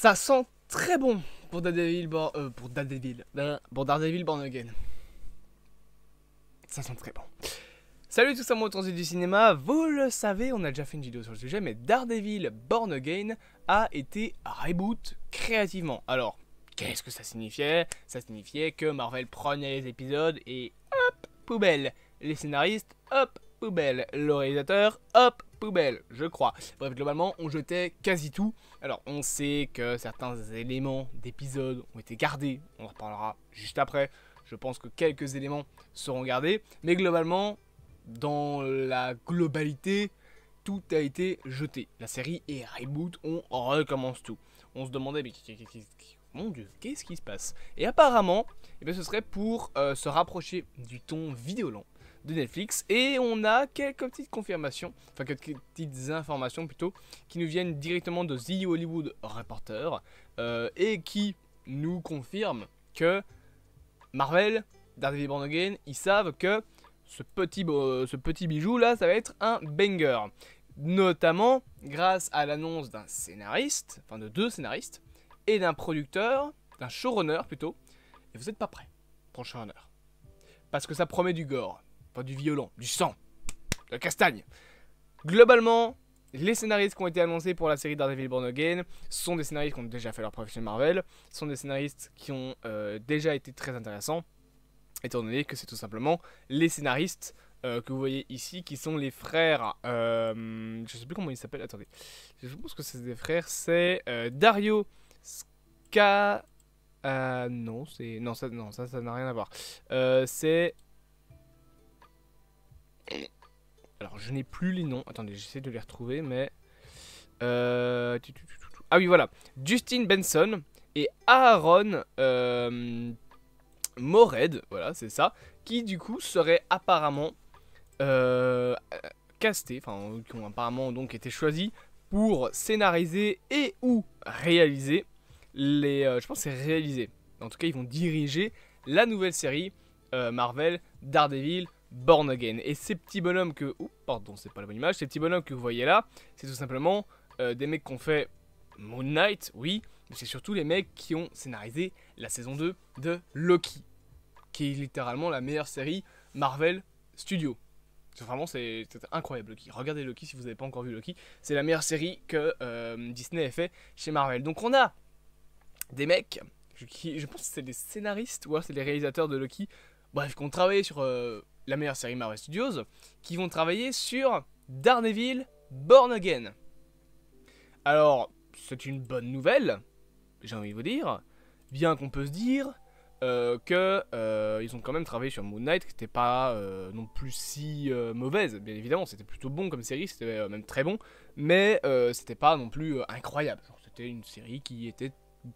Ça sent très bon pour Daredevil, pour Daredevil Born Again. Ça sent très bon. Salut tous amoureux transit du cinéma, vous le savez, on a déjà fait une vidéo sur le sujet, mais Daredevil Born Again a été reboot créativement. Alors, qu'est-ce que ça signifiait? Ça signifiait que Marvel prenait les épisodes et hop, poubelle. Les scénaristes, hop, poubelle. Le réalisateur, hop, poubelle, je crois. Bref, globalement, on jetait quasi tout. Alors, on sait que certains éléments d'épisodes ont été gardés, on en reparlera juste après. Je pense que quelques éléments seront gardés, mais globalement, dans la globalité, tout a été jeté. La série est reboot, on recommence tout. On se demandait, mais mon Dieu, qu'est-ce qui se passe? Et apparemment, ce serait pour se rapprocher du ton vidéolent de Netflix. Et on a quelques petites confirmations, enfin quelques petites informations plutôt, qui nous viennent directement de The Hollywood Reporter et qui nous confirment que Marvel, Daredevil Born Again, ils savent que ce petit bijou là, ça va être un banger. Notamment grâce à l'annonce d'un scénariste, enfin de deux scénaristes, et d'un producteur, d'un showrunner plutôt. Et vous n'êtes pas prêts pour le showrunner. Parce que ça promet du gore, pas du violent, du sang, de la castagne. Globalement, les scénaristes qui ont été annoncés pour la série Daredevil Born Again sont des scénaristes qui ont déjà fait leur preuve chez Marvel, sont des scénaristes qui ont déjà été très intéressants, étant donné que c'est tout simplement les scénaristes que vous voyez ici, qui sont les frères, je sais plus comment ils s'appellent, attendez, je pense que c'est des frères, c'est Dario Ska... non, ça n'a rien à voir. C'est... Alors, je n'ai plus les noms. Attendez, j'essaie de les retrouver, mais... Ah oui, voilà. Justin Benson et Aaron Moorhead, voilà, c'est ça, qui du coup seraient apparemment castés, enfin, qui ont apparemment donc été choisis pour scénariser et ou réaliser les... je pense que c'est réaliser. En tout cas, ils vont diriger la nouvelle série Marvel Daredevil Born Again. Et ces petits bonhommes que... Oh, pardon, c'est pas la bonne image. Ces petits bonhommes que vous voyez là, c'est tout simplement des mecs qui ont fait Moon Knight, oui, mais c'est surtout les mecs qui ont scénarisé la saison 2 de Loki, qui est littéralement la meilleure série Marvel Studios. Vraiment, c'est incroyable Loki. Regardez Loki si vous n'avez pas encore vu Loki. C'est la meilleure série que Disney ait fait chez Marvel. Donc on a des mecs qui, je pense que c'est des scénaristes ou alors c'est les réalisateurs de Loki, bref, qui ont travaillé sur la meilleure série Marvel Studios, qui vont travailler sur Daredevil Born Again. Alors, c'est une bonne nouvelle, j'ai envie de vous dire, bien qu'on peut se dire ils ont quand même travaillé sur Moon Knight, qui n'était pas non plus si mauvaise, bien évidemment, c'était plutôt bon comme série, c'était même très bon, mais c'était pas non plus incroyable. C'était une série qui était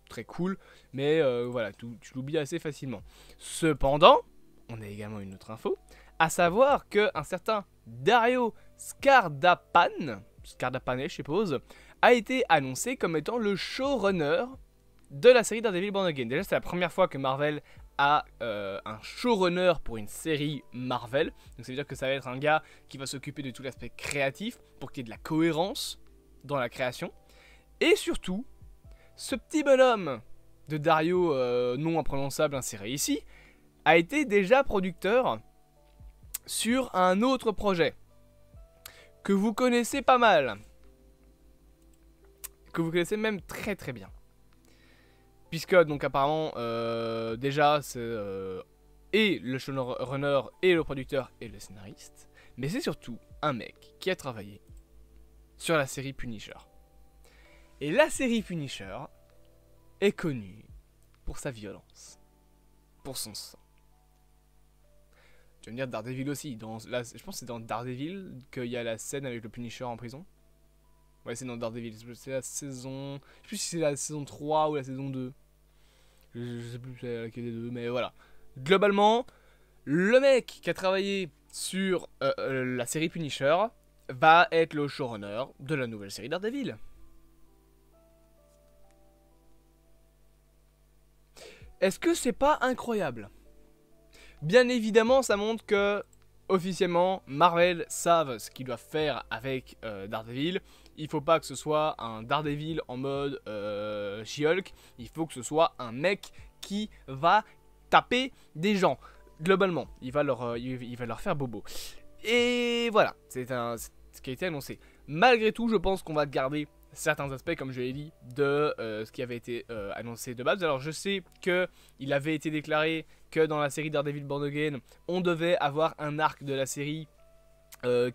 très cool, mais voilà, tu l'oublies assez facilement. Cependant, on a également une autre info, à savoir qu'un certain Dario Scardapane, je suppose, a été annoncé comme étant le showrunner de la série Daredevil Born Again. Déjà, c'est la première fois que Marvel a un showrunner pour une série Marvel. Donc ça veut dire que ça va être un gars qui va s'occuper de tout l'aspect créatif pour qu'il y ait de la cohérence dans la création. Et surtout, ce petit bonhomme de Dario non imprononçable inséré ici a été déjà producteur sur un autre projet que vous connaissez pas mal, que vous connaissez même très très bien, puisque donc apparemment déjà c'est et le showrunner et le producteur et le scénariste, mais c'est surtout un mec qui a travaillé sur la série Punisher. Et la série Punisher est connue pour sa violence, pour son sang. Tu vas me dire Daredevil aussi. Je pense que c'est dans Daredevil qu'il y a la scène avec le Punisher en prison. Ouais, c'est dans Daredevil. C'est la saison... Je sais plus si c'est la saison 3 ou la saison 2. Je sais plus c'est laquelle des deux, mais voilà. Globalement, le mec qui a travaillé sur la série Punisher va être le showrunner de la nouvelle série Daredevil. Est-ce que c'est pas incroyable? Bien évidemment, ça montre que, officiellement, Marvel savent ce qu'ils doivent faire avec Daredevil. il faut pas que ce soit un Daredevil en mode She-Hulk, il faut que ce soit un mec qui va taper des gens. Globalement, il va leur faire bobo. Et voilà, c'est ce qui a été annoncé. Malgré tout, je pense qu'on va garder certains aspects, comme je l'ai dit, de ce qui avait été annoncé de base. Alors je sais qu'il avait été déclaré que dans la série Daredevil Born Again, on devait avoir un arc de la série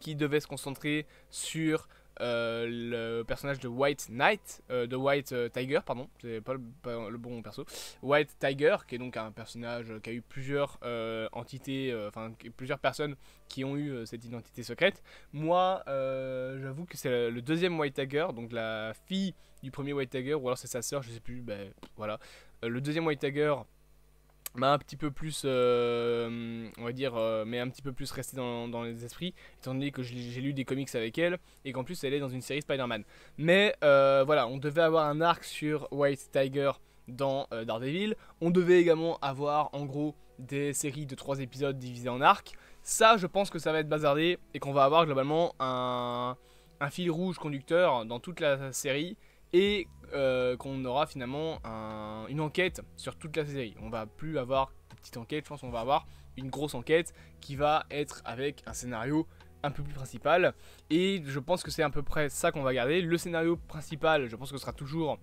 qui devait se concentrer sur le personnage de White Knight, de White Tiger, pardon, c'est pas le bon perso, White Tiger, qui est donc un personnage qui a eu plusieurs entités, enfin plusieurs personnes qui ont eu cette identité secrète. Moi, j'avoue que c'est le deuxième White Tiger, donc la fille du premier White Tiger, ou alors c'est sa sœur, je sais plus, ben voilà. Le deuxième White Tiger m'a un petit peu plus, on va dire, mais un petit peu plus resté dans les esprits, étant donné que j'ai lu des comics avec elle, et qu'en plus elle est dans une série Spider-Man. Mais voilà, on devait avoir un arc sur White Tiger dans Daredevil, on devait également avoir en gros des séries de 3 épisodes divisées en arcs. Ça, je pense que ça va être bazardé, et qu'on va avoir globalement un fil rouge conducteur dans toute la série, et qu'on aura finalement une enquête sur toute la série. On va plus avoir de petites enquêtes, je pense qu'on va avoir une grosse enquête qui va être avec un scénario un peu plus principal, et je pense que c'est à peu près ça qu'on va garder. Le scénario principal, je pense que ce sera toujours,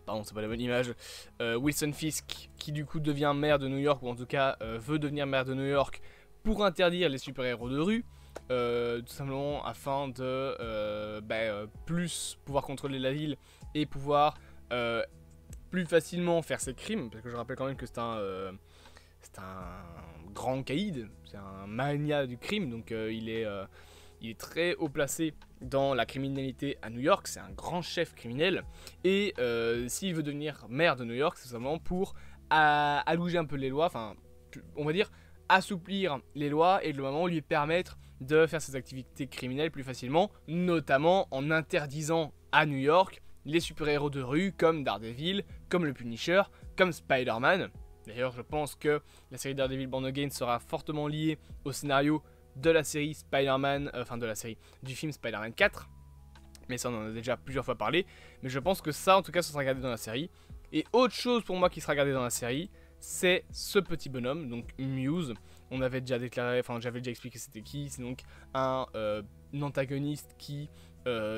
pardon c'est pas la bonne image, Wilson Fisk qui du coup devient maire de New York, ou en tout cas veut devenir maire de New York pour interdire les super-héros de rue. Tout simplement afin de plus pouvoir contrôler la ville et pouvoir plus facilement faire ses crimes, parce que je rappelle quand même que c'est un grand caïd, c'est un mania du crime, donc il est très haut placé dans la criminalité à New York, c'est un grand chef criminel, et s'il veut devenir maire de New York, c'est simplement pour alléger un peu les lois, enfin on va dire assouplir les lois et globalement lui permettre de faire ses activités criminelles plus facilement, notamment en interdisant à New York les super-héros de rue comme Daredevil, comme le Punisher, comme Spider-Man. D'ailleurs, je pense que la série Daredevil Born Again sera fortement liée au scénario de la série Spider-Man, du film Spider-Man 4. Mais ça, on en a déjà plusieurs fois parlé. Mais je pense que ça, en tout cas, ça sera gardé dans la série. Et autre chose pour moi qui sera gardé dans la série, c'est ce petit bonhomme, donc Muse. On avait déjà déclaré, enfin j'avais déjà expliqué c'était qui. C'est donc un antagoniste qui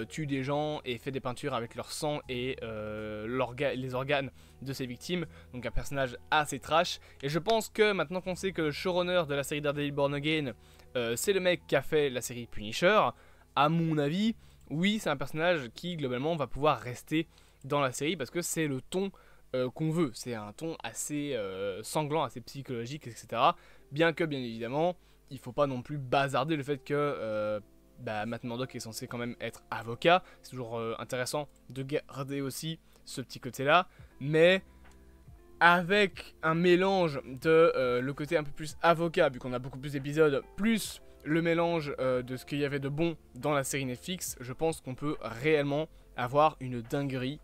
tue des gens et fait des peintures avec leur sang et les organes de ses victimes. Donc un personnage assez trash. Et je pense que maintenant qu'on sait que le showrunner de la série Daredevil Born Again, c'est le mec qui a fait la série Punisher, à mon avis, oui c'est un personnage qui globalement va pouvoir rester dans la série parce que c'est le ton qu'on veut. C'est un ton assez sanglant, assez psychologique, etc. Bien que, bien évidemment, il faut pas non plus bazarder le fait que Matt Murdock est censé quand même être avocat. C'est toujours intéressant de garder aussi ce petit côté-là. Mais avec un mélange de le côté un peu plus avocat, vu qu'on a beaucoup plus d'épisodes, plus le mélange de ce qu'il y avait de bon dans la série Netflix, je pense qu'on peut réellement avoir une dinguerie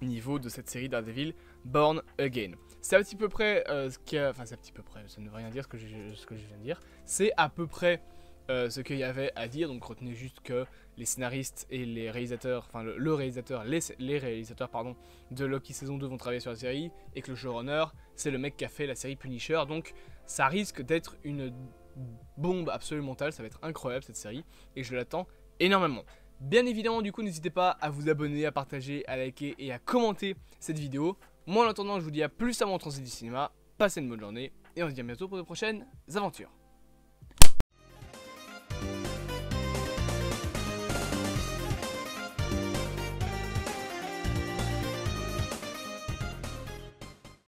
niveau de cette série Daredevil Born Again. C'est à petit peu près ce qu'il y a... Enfin, c'est à petit peu près, ça ne veut rien dire ce que je viens de dire. C'est à peu près ce qu'il y avait à dire, donc retenez juste que les scénaristes et les réalisateurs, enfin les réalisateurs pardon, de Loki saison 2 vont travailler sur la série, et que le showrunner, c'est le mec qui a fait la série Punisher, donc ça risque d'être une bombe absolument totale, ça va être incroyable cette série, et je l'attends énormément. Bien évidemment, du coup, n'hésitez pas à vous abonner, à partager, à liker et à commenter cette vidéo. Moi, en attendant, je vous dis à plus à mon Transit du cinéma. Passez une bonne journée et on se dit à bientôt pour de prochaines aventures.